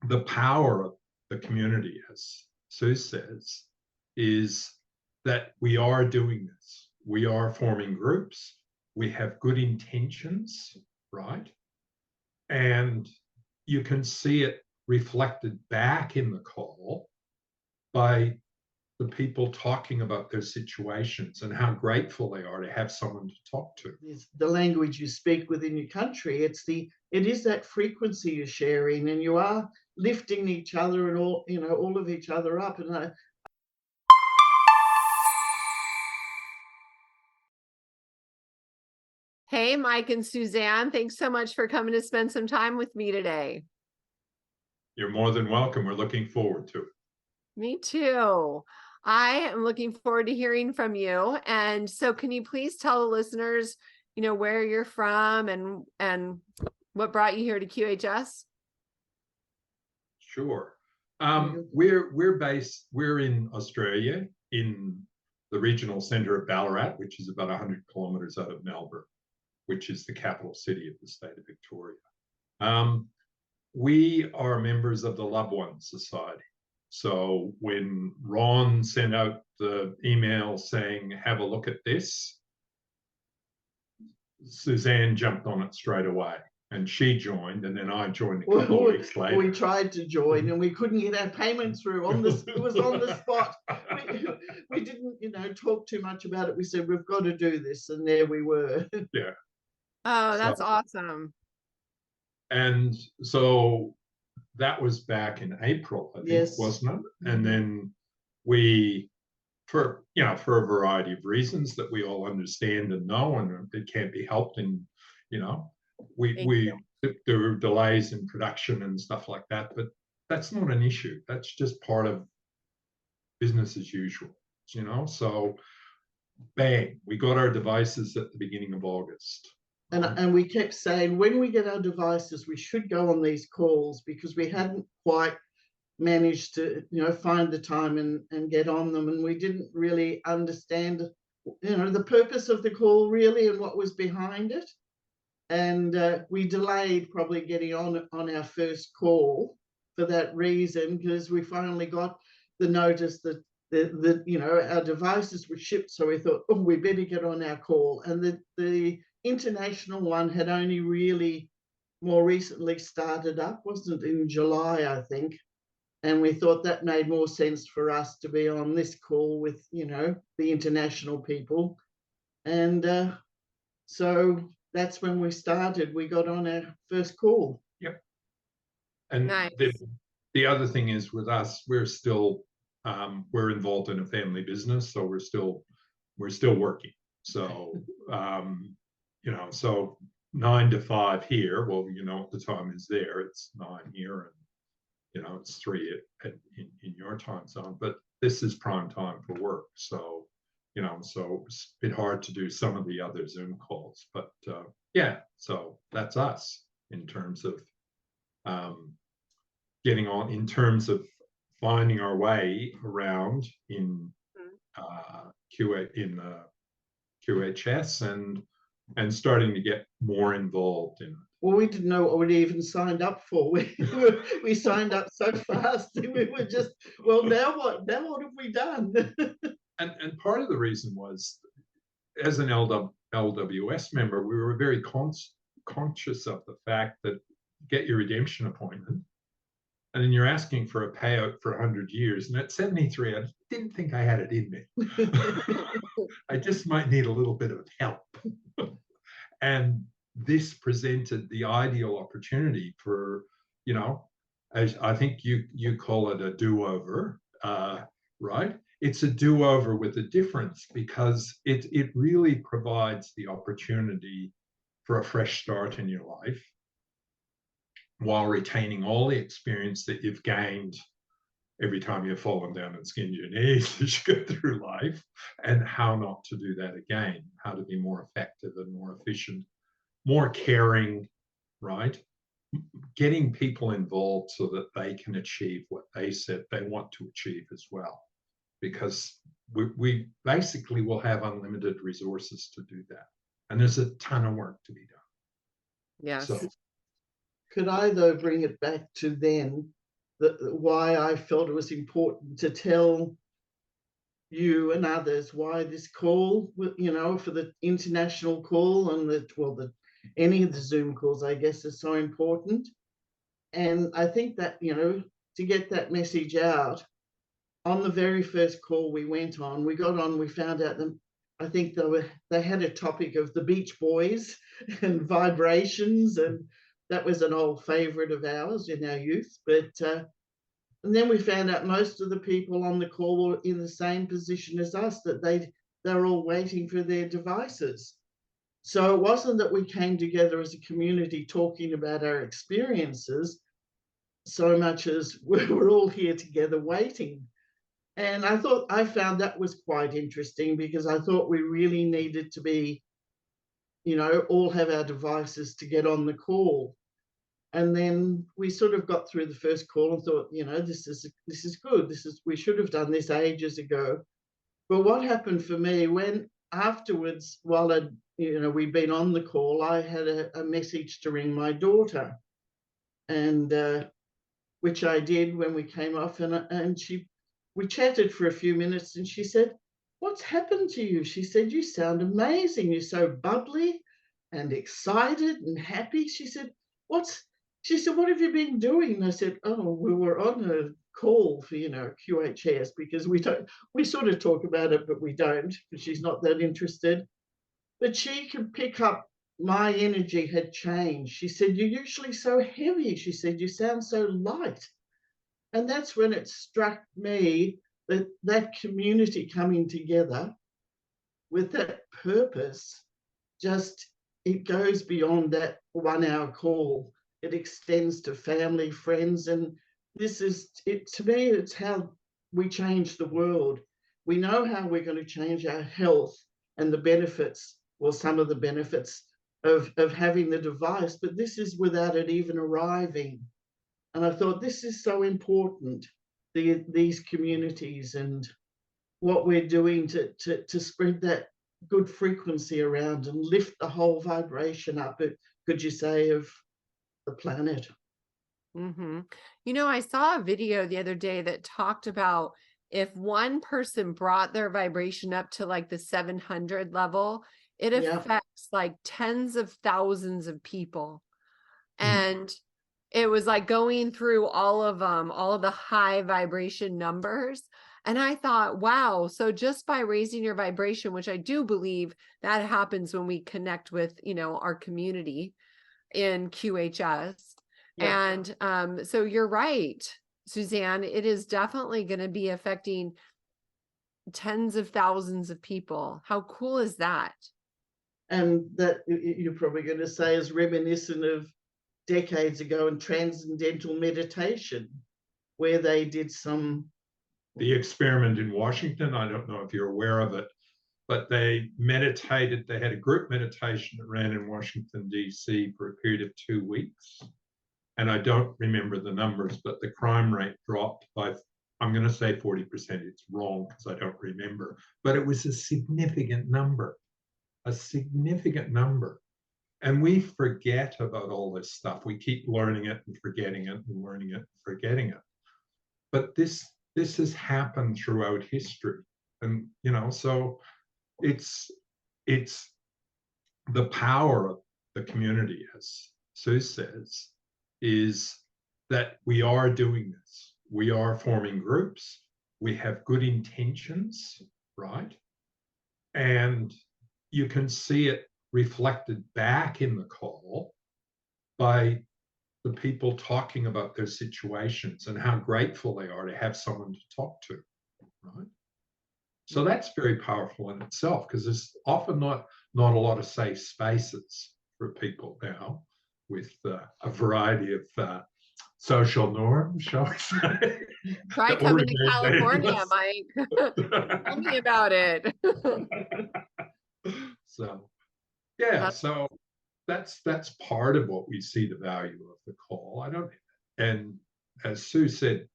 the power of the community, as Sue says, is that we are doing this. We are forming groups. We have good intentions, right? And you can see it reflected back in the call by the people talking about their situations and how grateful they are to have someone to talk to. It's the language you speak within your country. It is that frequency you're sharing, and you are lifting each other and all of each other up. And Hey, Mike and Suzanne, thanks so much for coming to spend some time with me today. You're more than welcome. We're looking forward to it. Me too. I am looking forward to hearing from you. And so can you please tell the listeners, where you're from and what brought you here to QHS? Sure. We're in Australia, in the regional centre of Ballarat, which is about 100 kilometres out of Melbourne, which is the capital city of the state of Victoria. We are members of the Loved One Society. So when Ron sent out the email saying, have a look at this, Susanne jumped on it straight away. And she joined, and then I joined a couple of weeks later. We tried to join, and we couldn't get our payment through. It was on the spot. We didn't, talk too much about it. We said, we've got to do this, and there we were. Yeah. Oh, that's awesome. And so that was back in April, I think, yes. Wasn't it? And then we, for a variety of reasons that we all understand and know, and it can't be helped, and there were delays in production and stuff like that, but that's not an issue. That's just part of business as usual, So, bang, we got our devices at the beginning of August. And we kept saying, when we get our devices, we should go on these calls, because we hadn't quite managed to, find the time and get on them. And we didn't really understand, the purpose of the call really and what was behind it. And we delayed probably getting on our first call for that reason, because we finally got the notice that our devices were shipped. So we thought, we better get on our call. And the international one had only really more recently started up, wasn't it, in July, I think. And we thought that made more sense for us to be on this call with, the international people. And so that's when we started. We got on our first call. Yep. And nice. the other thing is, with us, we're still we're involved in a family business, so we're still working. So so 9 to 5 here. Well, the time is there. It's 9 here, and it's 3 in your time zone. But this is prime time for work. So so it's a bit hard to do some of the other Zoom calls. But so that's us in terms of getting on, in terms of finding our way around in QHS and starting to get more involved in it. Well, we didn't know what we'd even signed up for. We signed up so fast. We were just, well, now what? Now what have we done? And part of the reason was, as an LWS member, we were very conscious of the fact that get your redemption appointment, and then you're asking for a payout for 100 years. And at 73, I didn't think I had it in me. I just might need a little bit of help. And this presented the ideal opportunity for, as I think you call it, a do-over, right? It's a do-over with a difference, because it really provides the opportunity for a fresh start in your life, while retaining all the experience that you've gained every time you've fallen down and skinned your knees as you go through life, and how not to do that again, how to be more effective and more efficient, more caring, right? Getting people involved so that they can achieve what they said they want to achieve as well, because we basically will have unlimited resources to do that. And there's a ton of work to be done. Yes. So, could I, though, bring it back to then, why I felt it was important to tell you and others why this call, you know, for the international call and any of the Zoom calls, I guess, is so important. And I think that, you know, to get that message out, on the very first call we went on, we found out that I think they had a topic of the Beach Boys and vibrations, and that was an old favorite of ours in our youth. But and then we found out most of the people on the call were in the same position as us, that they're all waiting for their devices. So it wasn't that we came together as a community talking about our experiences so much as we're all here together waiting. And I found that was quite interesting, because I thought we really needed to be, you know, all have our devices to get on the call. And then we sort of got through the first call and thought, you know, this is good. We should have done this ages ago. But what happened for me, when afterwards, while we'd been on the call, I had a message to ring my daughter, and which I did when we came off, and we chatted for a few minutes, and she said, "What's happened to you?" She said, "You sound amazing. You're so bubbly and excited and happy." She said, "What have you been doing?" And I said, "Oh, we were on a call for, QHS," because we sort of talk about it, but we don't, because she's not that interested. But she could pick up my energy had changed. She said, "You're usually so heavy." She said, "You sound so light." And that's when it struck me that community coming together with that purpose, it goes beyond that 1 hour call. It extends to family, friends, and to me, it's how we change the world. We know how we're going to change our health and the benefits, or some of the benefits of having the device, but this is without it even arriving. And I thought, this is so important, these communities and what we're doing to spread that good frequency around and lift the whole vibration up, could you say, of the planet. Mm-hmm. I saw a video the other day that talked about if one person brought their vibration up to like the 700 level, it affects like tens of thousands of people. And it was like going through all of the high vibration numbers. And I thought, wow, so just by raising your vibration, which I do believe that happens when we connect with, our community in QHS. Yeah. And so you're right, Susanne, it is definitely going to be affecting tens of thousands of people. How cool is that? And that, you're probably going to say, is reminiscent of decades ago in transcendental meditation, where they did the experiment in Washington. I don't know if you're aware of it, but they meditated. They had a group meditation that ran in Washington, D.C. for a period of 2 weeks. And I don't remember the numbers, but the crime rate dropped by, I'm going to say 40%. It's wrong because I don't remember, but it was a significant number. And we forget about all this stuff. We keep learning it and forgetting it and learning it and forgetting it. But this has happened throughout history. And, so it's the power of the community, as Sue says, is that we are doing this. We are forming groups. We have good intentions, right? And you can see it reflected back in the call by the people talking about their situations and how grateful they are to have someone to talk to, right? So that's very powerful in itself, because there's often not a lot of safe spaces for people now, with a variety of social norms, shall we say. Try coming to California, Mike. Tell me about it. So, yeah, so that's part of what we see the value of the call. And as Sue said,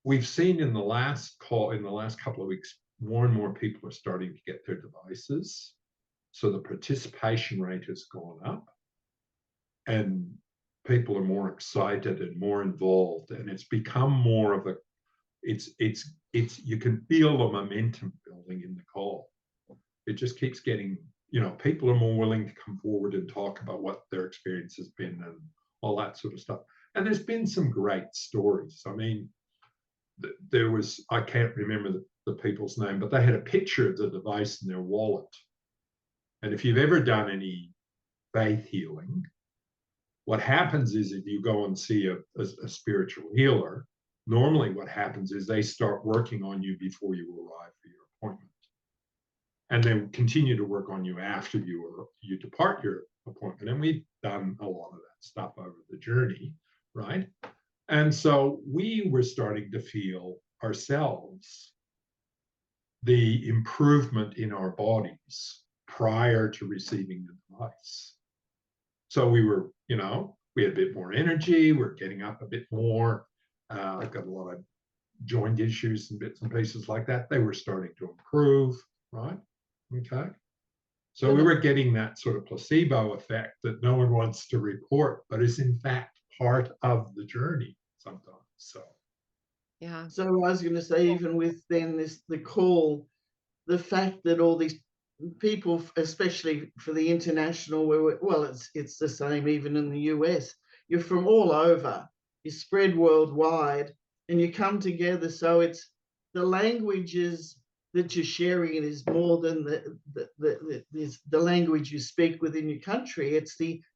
we've seen in the last couple of weeks, more and more people are starting to get their devices. So the participation rate has gone up. And people are more excited and more involved, and it's become more of a, it's you can feel the momentum building in the call. It just keeps getting, people are more willing to come forward and talk about what their experience has been and all that sort of stuff. And there's been some great stories. I mean, there was, I can't remember the people's name, but they had a picture of the device in their wallet. And if you've ever done any faith healing, what happens is if you go and see a spiritual healer, normally what happens is they start working on you before you arrive for your appointment. And they continue to work on you after you depart your appointment. And we've done a lot of that stuff over the journey, right? And so we were starting to feel ourselves the improvement in our bodies prior to receiving the device. So we were, we had a bit more energy, we're getting up a bit more. I've got a lot of joint issues and bits and pieces like that. They were starting to improve, right? Okay. So we were getting that sort of placebo effect that no one wants to report, but is in fact part of the journey sometimes. So yeah. So I was going to say, even with then the call, the fact that all these people, especially for the international, well, it's the same even in the US. You're from all over, you spread worldwide, and you come together. So it's the languages that you're sharing. It is more than the language you speak within your country. It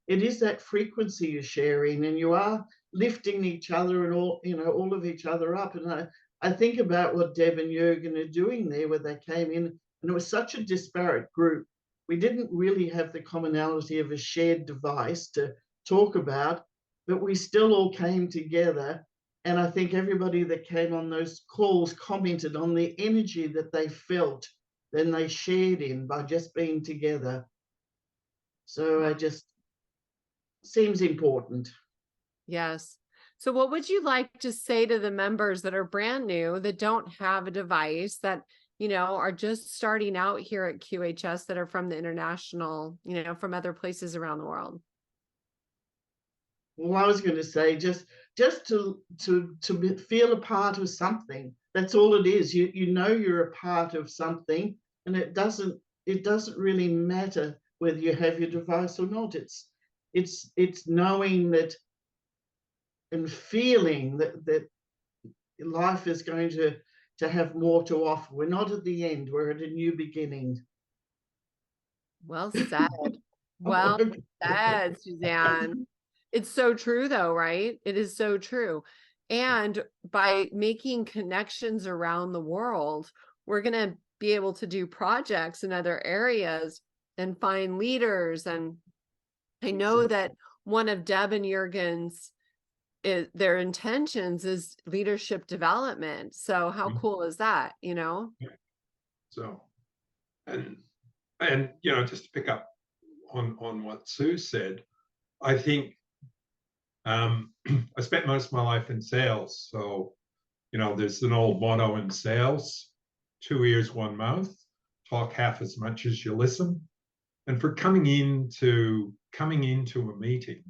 is that frequency you're sharing, and you are lifting each other and all of each other up. And I think about what Deb and Jürgen are doing there, where they came in, and it was such a disparate group. We didn't really have the commonality of a shared device to talk about, but we still all came together. And I think everybody that came on those calls commented on the energy that they felt, then they shared in by just being together. So seems important. Yes. So what would you like to say to the members that are brand new, that don't have a device, that, are just starting out here at QHS, that are from the international, from other places around the world? Well, I was going to say just to feel a part of something. That's all it is. You're a part of something, and it doesn't really matter whether you have your device or not. It's knowing that and feeling that life is going to have more to offer. We're not at the end. We're at a new beginning. Well said. Well said, Susanne. It's so true though, right? It is so true. And by making connections around the world, we're going to be able to do projects in other areas and find leaders. And I know that one of Deb and Jürgen's, their intentions is leadership development. So how cool is that, So, and just to pick up on what Sue said, I think I spent most of my life in sales. So, there's an old motto in sales: 2 ears, 1 mouth, talk half as much as you listen. And for coming into a meeting,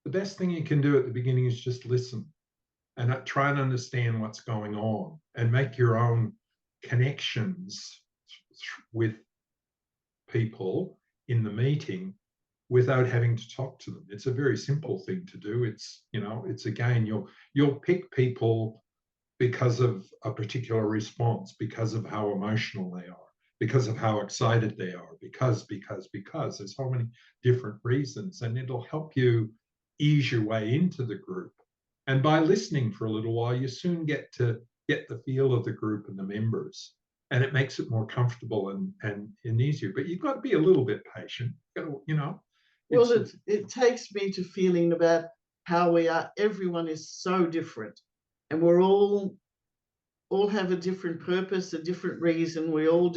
the best thing you can do at the beginning is just listen and try and understand what's going on and make your own connections with people in the meeting without having to talk to them. It's a very simple thing to do. It's again, you'll pick people because of a particular response, because of how emotional they are, because of how excited they are, because there's so many different reasons, and it'll help you ease your way into the group. And by listening for a little while, you soon get the feel of the group and the members, and it makes it more comfortable and easier. But you've got to be a little bit patient. Well, it takes me to feeling about how we are. Everyone is so different, and we're all have a different purpose, a different reason. We all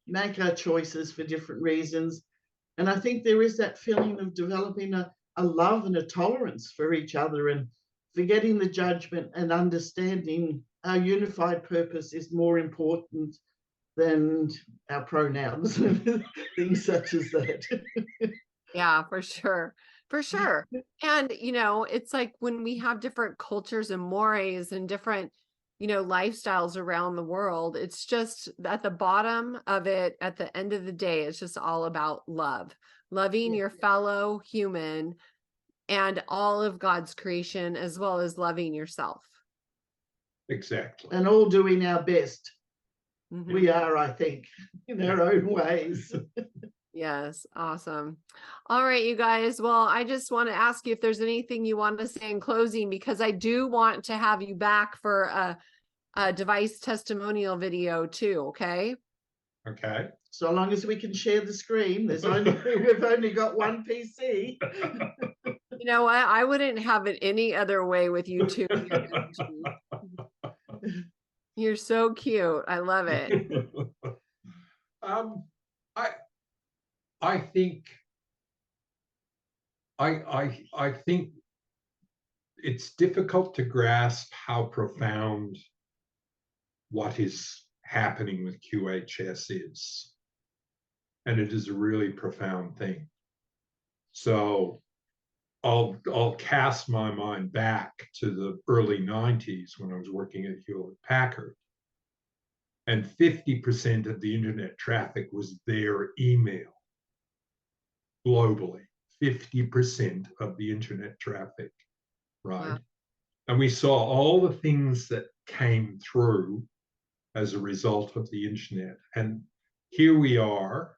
make our choices for different reasons. And I think there is that feeling of developing a love and a tolerance for each other, and forgetting the judgment and understanding our unified purpose is more important than our pronouns and things such as that. Yeah, for sure. For sure. And, it's like when we have different cultures and mores and different, lifestyles around the world, it's just at the bottom of it, at the end of the day, it's just all about love, loving your fellow human and all of God's creation, as well as loving yourself. Exactly. And all doing our best. Mhm. We are, I think, in our own ways. Yes, awesome. All right, you guys. Well, I just want to ask you if there's anything you want to say in closing, because I do want to have you back for a device testimonial video too, okay? Okay. So long as we can share the screen. We've only got one PC. You know what? I wouldn't have it any other way with you two. You're so cute. I love it. I think I think it's difficult to grasp how profound what is happening with QHS is. And it is a really profound thing. So I'll cast my mind back to the early 90s when I was working at Hewlett Packard. And 50% of the internet traffic was their email globally. 50% of the internet traffic, right? Wow. And we saw all the things that came through as a result of the internet. And here we are,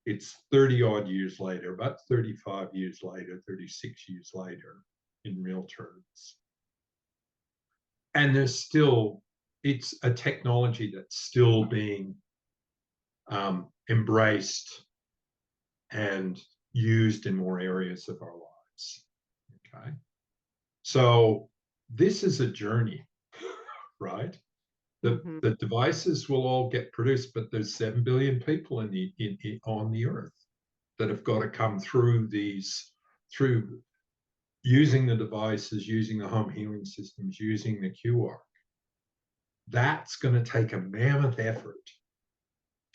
it's 30 odd years later, about 35 years later, 36 years later in real terms. And there's still, it's a technology that's still being embraced and used in more areas of our lives, okay? So this is a journey, right? The devices will all get produced, but there's 7 billion people on the earth that have got to come through using the devices, using the home healing systems, using the QR. That's going to take a mammoth effort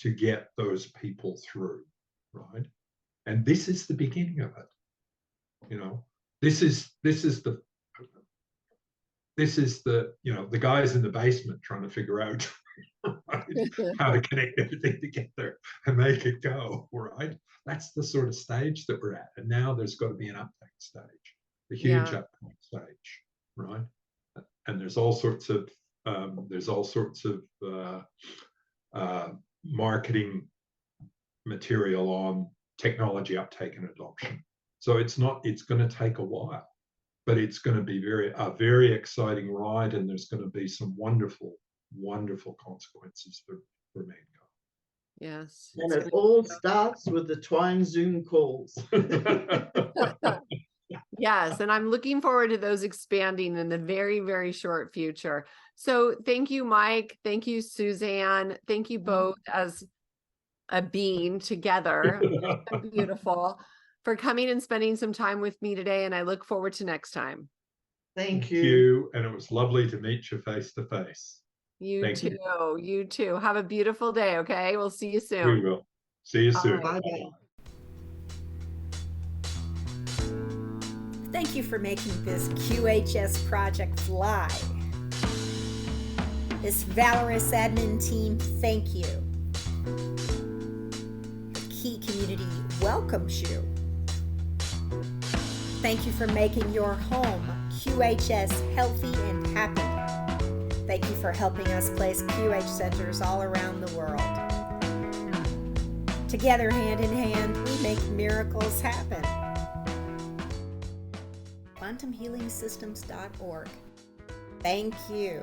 to get those people through, right? And this is the beginning of it. This is the the guys in the basement trying to figure out right, how to connect everything together and make it go, right? That's the sort of stage that we're at. And now there's got to be an uptake stage, a huge uptake stage, right? And there's all sorts of marketing material on technology uptake and adoption. So it's going to take a while, but it's going to be a very exciting ride, and there's going to be some wonderful, wonderful consequences for mankind. Yes. And it all starts with the Twine Zoom calls. Yes, and I'm looking forward to those expanding in the very, very short future. So thank you, Mike. Thank you, Susanne. Thank you both as a being together. You're so beautiful, for coming and spending some time with me today, and I look forward to next time. Thank you. And it was lovely to meet you face to face. You too. You too. Have a beautiful day, okay? We'll see you soon. We will. See you soon. Right. Bye-bye. Thank you for making this QHS project fly. This valorous admin team, thank you. The Key community welcomes you. Thank you for making your home QHS healthy and happy. Thank you for helping us place QH centers all around the world. Together, hand in hand, we make miracles happen. QuantumHealingSystems.org. Thank you.